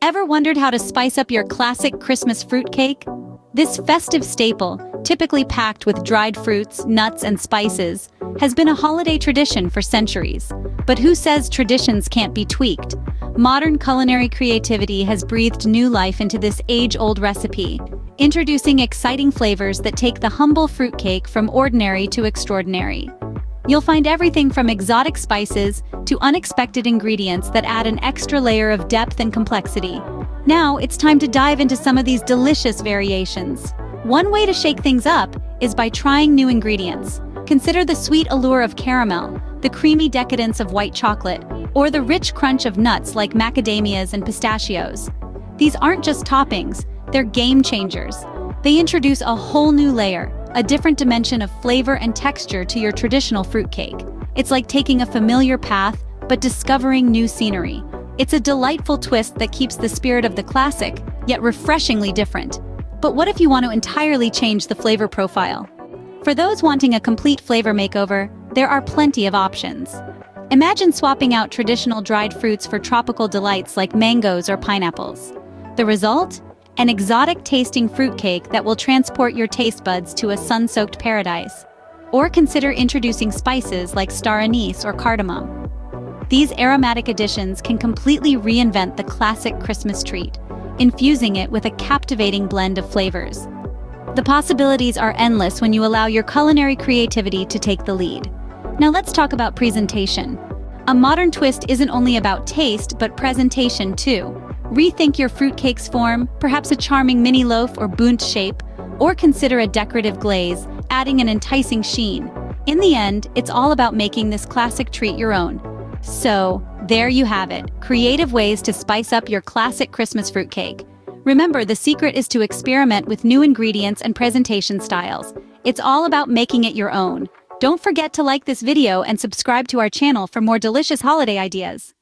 Ever wondered how to spice up your classic Christmas fruitcake? This festive staple, typically packed with dried fruits, nuts, and spices, has been a holiday tradition for centuries. But who says traditions can't be tweaked? Modern culinary creativity has breathed new life into this age-old recipe, introducing exciting flavors that take the humble fruitcake from ordinary to extraordinary. You'll find everything from exotic spices to unexpected ingredients that add an extra layer of depth and complexity. Now, it's time to dive into some of these delicious variations. One way to shake things up is by trying new ingredients. Consider the sweet allure of caramel, the creamy decadence of white chocolate, or the rich crunch of nuts like macadamias and pistachios. These aren't just toppings, they're game changers. They introduce a whole new layer, a different dimension of flavor and texture to your traditional fruitcake. It's like taking a familiar path, but discovering new scenery. It's a delightful twist that keeps the spirit of the classic, yet refreshingly different. But what if you want to entirely change the flavor profile? For those wanting a complete flavor makeover, there are plenty of options. Imagine swapping out traditional dried fruits for tropical delights like mangoes or pineapples. The result? An exotic-tasting fruitcake that will transport your taste buds to a sun-soaked paradise. Or consider introducing spices like star anise or cardamom. These aromatic additions can completely reinvent the classic Christmas treat, infusing it with a captivating blend of flavors. The possibilities are endless when you allow your culinary creativity to take the lead. Now let's talk about presentation. A modern twist isn't only about taste, but presentation too. Rethink your fruitcake's form, perhaps a charming mini loaf or bundt shape, or consider a decorative glaze, adding an enticing sheen. In the end, it's all about making this classic treat your own. So, there you have it, creative ways to spice up your classic Christmas fruitcake. Remember, the secret is to experiment with new ingredients and presentation styles. It's all about making it your own. Don't forget to like this video and subscribe to our channel for more delicious holiday ideas.